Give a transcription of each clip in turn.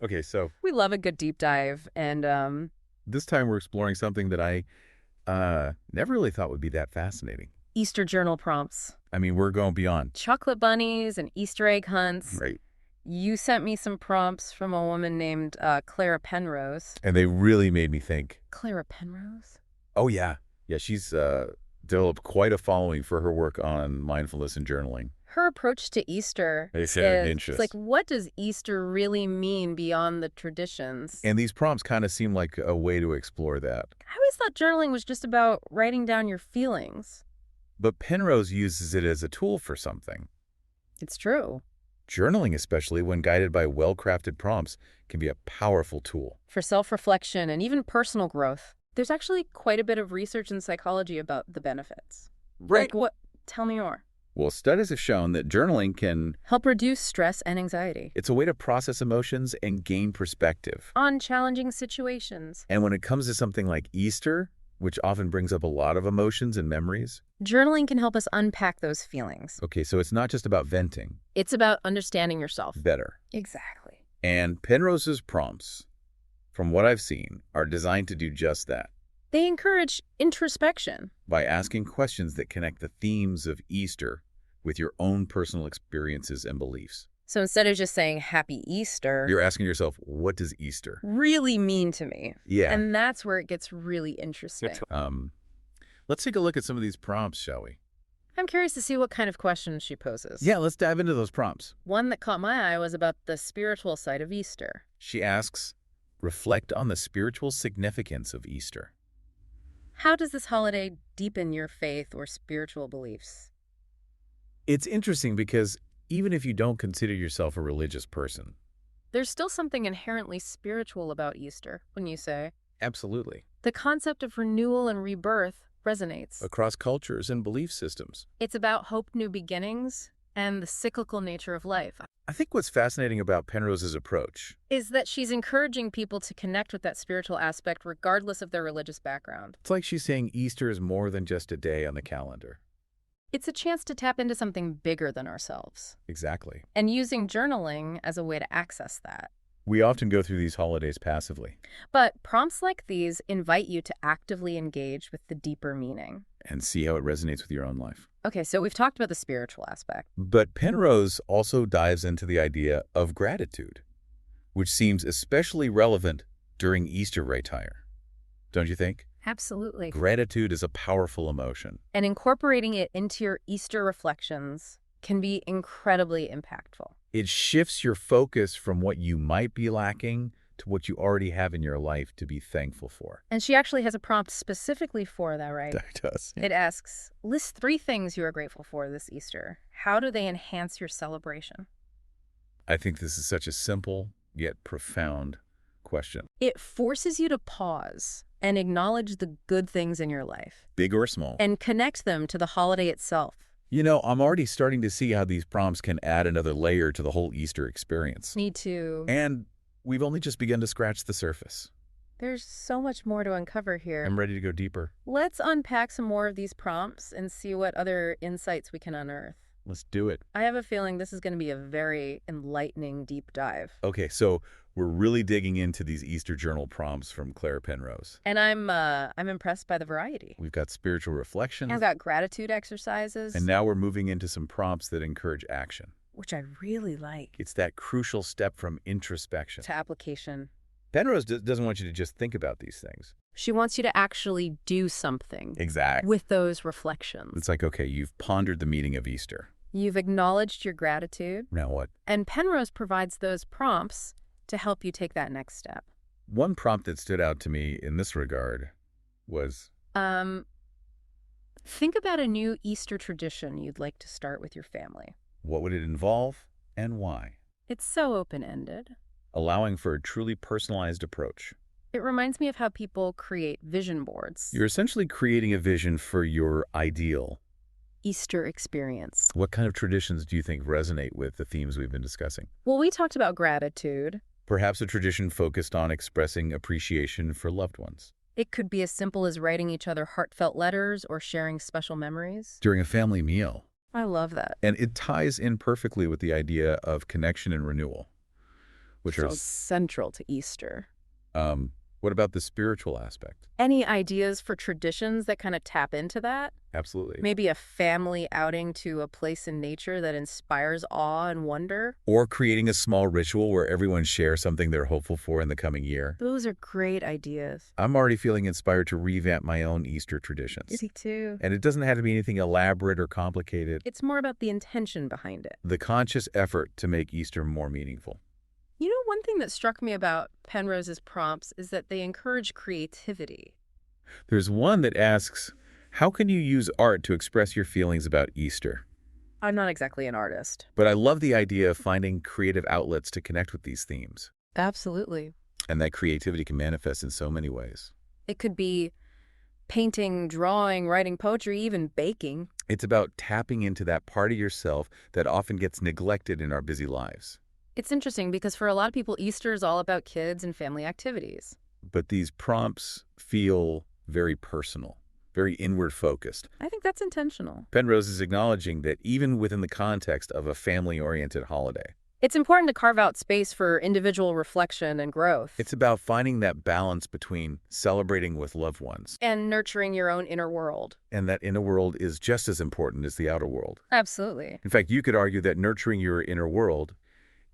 Okay, so We love a good deep dive, and this time we're exploring something that I never really thought would be that fascinating. Easter journal prompts. I mean, we're going beyond. Chocolate bunnies and Easter egg hunts. Right. You sent me some prompts from a woman named Clara Penrose. And they really made me think. Clara Penrose? Oh, yeah. Yeah, she's developed quite a following for her work on mindfulness and journaling. Her approach to Easter They is said it's like, what does Easter really mean beyond the traditions? And these prompts kind of seem like a way to explore that. I always thought journaling was just about writing down your feelings. But Penrose uses it as a tool for something. It's true. Journaling, especially when guided by well-crafted prompts, can be a powerful tool. For self-reflection and even personal growth. There's actually quite a bit of research in psychology about the benefits. Like what? Tell me more. Well, studies have shown that journaling can Help reduce stress and anxiety. it's a way to process emotions and gain perspective. On challenging situations. And when it comes to something like Easter, which often brings up a lot of emotions and memories. Journaling can help us unpack those feelings. Okay, so it's not just about venting. It's about understanding yourself. Better. Exactly. And Penrose's prompts, from what I've seen, are designed to do just that. They encourage introspection. By asking questions that connect the themes of Easter with your own personal experiences and beliefs. So instead of just saying Happy Easter, You're asking yourself, what does Easter really mean to me? Yeah. And that's where it gets really interesting. Let's take a look at some of these prompts, shall we? I'm curious to see what kind of questions she poses. Yeah, let's dive into those prompts. One that caught my eye was about the spiritual side of Easter. She asks, reflect on the spiritual significance of Easter. How does this holiday deepen your faith or spiritual beliefs? It's interesting because even if you don't consider yourself a religious person. There's still something inherently spiritual about Easter, wouldn't you say? Absolutely. The concept of renewal and rebirth resonates. Across cultures and belief systems. It's about hope, new beginnings, and the cyclical nature of life. I think what's fascinating about Penrose's approach Is that she's encouraging people to connect with that spiritual aspect regardless of their religious background. it's like she's saying Easter is more than just a day on the calendar. It's a chance to tap into something bigger than ourselves. Exactly. And using journaling as a way to access that. We often go through these holidays passively But prompts like these invite you to actively engage with the deeper meaning. and see how it resonates with your own life. Okay, so we've talked about the spiritual aspect. But Penrose also dives into the idea of gratitude, which seems especially relevant during Easter retire. Don't you think? Absolutely. Gratitude is a powerful emotion. And incorporating it into your Easter reflections can be incredibly impactful. It shifts your focus from what you might be lacking to what you already have in your life to be thankful for. And she actually has a prompt specifically for that, right? That does. It asks, list 3 things you are grateful for this Easter. How do they enhance your celebration? I think this is such a simple yet profound question. It forces you to pause and acknowledge the good things in your life Big or small. and connect them to the holiday itself. You know, I'm already starting to see how these prompts can add another layer to the whole Easter experience. Me too. And we've only just begun to scratch the surface. There's so much more to uncover here. I'm ready to go deeper. Let's unpack some more of these prompts and see what other insights we can unearth. Let's do it. I have a feeling this is going to be a very enlightening deep dive. Okay, so we're really digging into these Easter journal prompts from Clara Penrose. And I'm impressed by the variety. We've got spiritual reflection. I've got gratitude exercises, And now we're moving into some prompts that encourage action. which I really like, It's that crucial step from introspection. to application. Penrose doesn't want you to just think about these things. She wants you to actually do something Exactly. with those reflections. It's like, okay, you've pondered the meaning of Easter. You've acknowledged your gratitude, Now what? and Penrose provides those prompts to help you take that next step. One prompt that stood out to me in this regard was, Think about a new Easter tradition you'd like to start with your family. what would it involve and why? It's so open-ended. Allowing for a truly personalized approach. It reminds me of how people create vision boards. You're essentially creating a vision for your ideal. Easter experience. What kind of traditions do you think resonate with the themes we've been discussing? Well, we talked about gratitude. Perhaps a tradition focused on expressing appreciation for loved ones. It could be as simple as writing each other heartfelt letters or sharing special memories. During a family meal. I love that. And it ties in perfectly with the idea of connection and renewal. which So are, central to Easter. what about the spiritual aspect? Any ideas for traditions that kind of tap into that? Absolutely. Maybe a family outing to a place in nature that inspires awe and wonder? Or creating a small ritual where everyone shares something they're hopeful for in the coming year. Those are great ideas. I'm already feeling inspired to revamp my own Easter traditions. Me too. And it doesn't have to be anything elaborate or complicated. It's more about the intention behind it. The conscious effort to make Easter more meaningful. You know, one thing that struck me about Penrose's prompts is that they encourage creativity. There's one that asks, how can you use art to express your feelings about Easter? I'm not exactly an artist. But I love the idea of finding creative outlets to connect with these themes. Absolutely. And that creativity can manifest in so many ways. It could be painting, drawing, writing poetry, even baking. It's about tapping into that part of yourself that often gets neglected in our busy lives. It's interesting because for a lot of people, Easter is all about kids and family activities. But these prompts feel very personal, very inward-focused. I think that's intentional. Penrose is acknowledging that even within the context of a family-oriented holiday, It's important to carve out space for individual reflection and growth. it's about finding that balance between celebrating with loved ones, And nurturing your own inner world. and that inner world is just as important as the outer world. Absolutely. In fact, you could argue that nurturing your inner world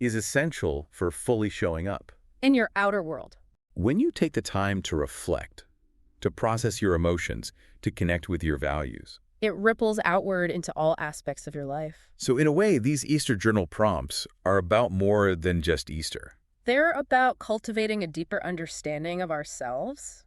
is essential for fully showing up. In your outer world. When you take the time to reflect, to process your emotions, to connect with your values. It ripples outward into all aspects of your life. So in a way, these Easter journal prompts are about more than just Easter They're about cultivating a deeper understanding of ourselves.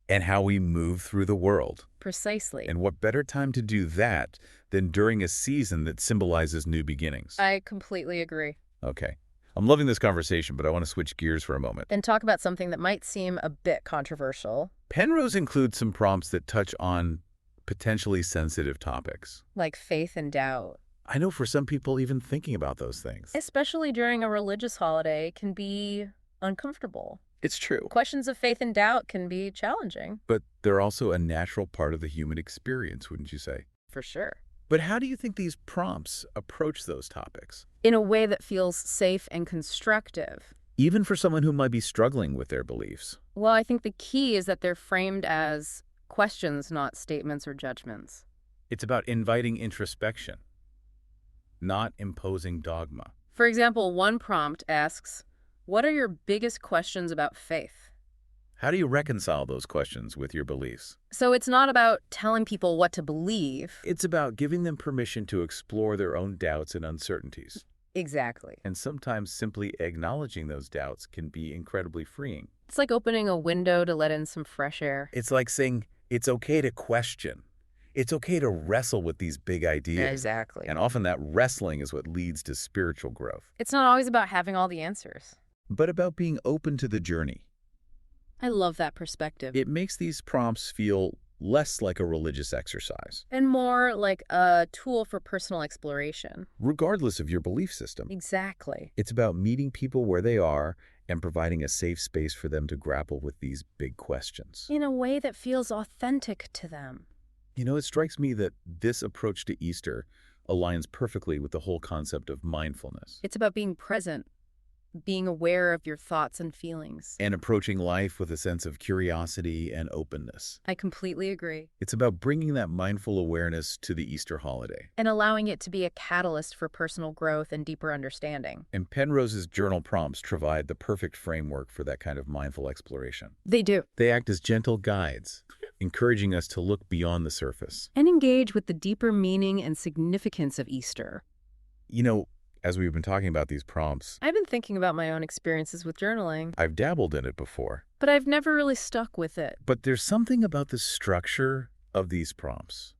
and how we move through the world. Precisely. And what better time to do that than during a season that symbolizes new beginnings? I completely agree. Okay. I'm loving this conversation, but I want to switch gears for a moment. And talk about something that might seem a bit controversial, Penrose includes some prompts that touch on potentially sensitive topics. like faith and doubt. I know for some people, even thinking about those things. Especially during a religious holiday can be uncomfortable. It's true. Questions of faith and doubt can be challenging. But they're also a natural part of the human experience, wouldn't you say? For sure. But how do you think these prompts approach those topics? In a way that feels safe and constructive. Even for someone who might be struggling with their beliefs. Well, I think the key is that they're framed as questions, not statements or judgments. It's about inviting introspection, not imposing dogma. For example, one prompt asks, what are your biggest questions about faith? How do you reconcile those questions with your beliefs? So it's not about telling people what to believe. It's about giving them permission to explore their own doubts and uncertainties. Exactly. And sometimes simply acknowledging those doubts can be incredibly freeing. It's like opening a window to let in some fresh air. It's like saying it's okay to question. It's okay to wrestle with these big ideas. Exactly. And often that wrestling is what leads to spiritual growth. It's not always about having all the answers. But about being open to the journey. I love that perspective. It makes these prompts feel less like a religious exercise, And more like a tool for personal exploration. regardless of your belief system. Exactly. It's about meeting people where they are and providing a safe space for them to grapple with these big questions. In a way that feels authentic to them. You know, it strikes me that this approach to Easter aligns perfectly with the whole concept of mindfulness It's about being present, being aware of your thoughts and feelings. and approaching life with a sense of curiosity and openness. I completely agree. It's about bringing that mindful awareness to the Easter holiday. And allowing it to be a catalyst for personal growth and deeper understanding. And Penrose's journal prompts provide the perfect framework for that kind of mindful exploration. They do. They act as gentle guides, encouraging us to look beyond the surface. And engage with the deeper meaning and significance of Easter. You know, as we've been talking about these prompts, I've been thinking about my own experiences with journaling, I've dabbled in it before. but I've never really stuck with it. But there's something about the structure of these prompts.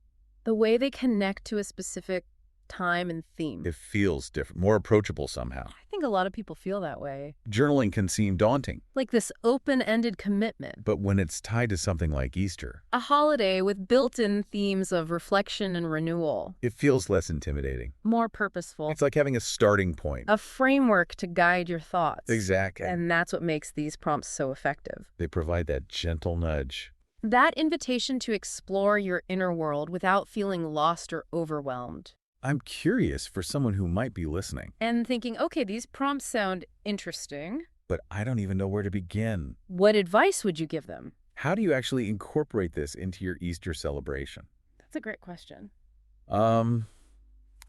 The way they connect to a specific time and theme. It feels different, more approachable somehow. I think a lot of people feel that way. Journaling can seem daunting, Like this open-ended commitment. but when it's tied to something like Easter, A holiday with built-in themes of reflection and renewal. it feels less intimidating. More purposeful. It's like having a starting point. A framework to guide your thoughts. Exactly. And that's what makes these prompts so effective. They provide that gentle nudge. That invitation to explore your inner world without feeling lost or overwhelmed. I'm curious for someone who might be listening. And thinking, okay, these prompts sound interesting. but I don't even know where to begin. What advice would you give them? How do you actually incorporate this into your Easter celebration? That's a great question.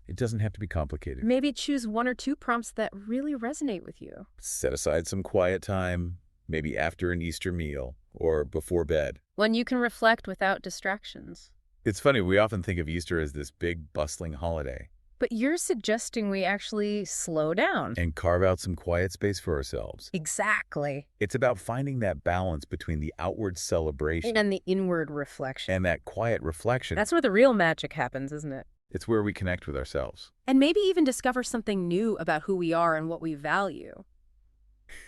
It doesn't have to be complicated. Maybe choose one or two prompts that really resonate with you. Set aside some quiet time, maybe after an Easter meal or before bed. When you can reflect without distractions. It's funny, we often think of Easter as this big, bustling holiday. But you're suggesting we actually slow down. And carve out some quiet space for ourselves. Exactly. It's about finding that balance between the outward celebration And the inward reflection. and that quiet reflection. That's where the real magic happens, isn't it? It's where we connect with ourselves. And maybe even discover something new about who we are and what we value.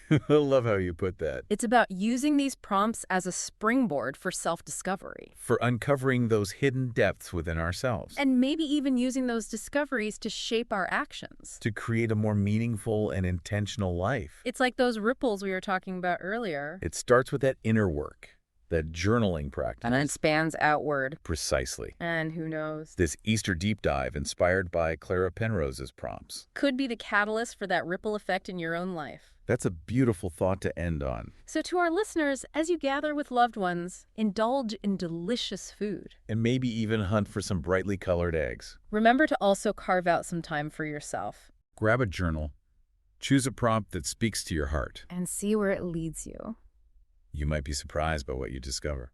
I love how you put that. It's about using these prompts as a springboard for self-discovery. For uncovering those hidden depths within ourselves. And maybe even using those discoveries to shape our actions. To create a more meaningful and intentional life. It's like those ripples we were talking about earlier. It starts with that inner work, that journaling practice. And then it spans outward. Precisely. And who knows? This Easter deep dive, inspired by Clara Penrose's prompts, could be the catalyst for that ripple effect in your own life. That's a beautiful thought to end on. So to our listeners, as you gather with loved ones, indulge in delicious food. And maybe even hunt for some brightly colored eggs. Remember to also carve out some time for yourself. Grab a journal. Choose a prompt that speaks to your heart. And see where it leads you. You might be surprised by what you discover.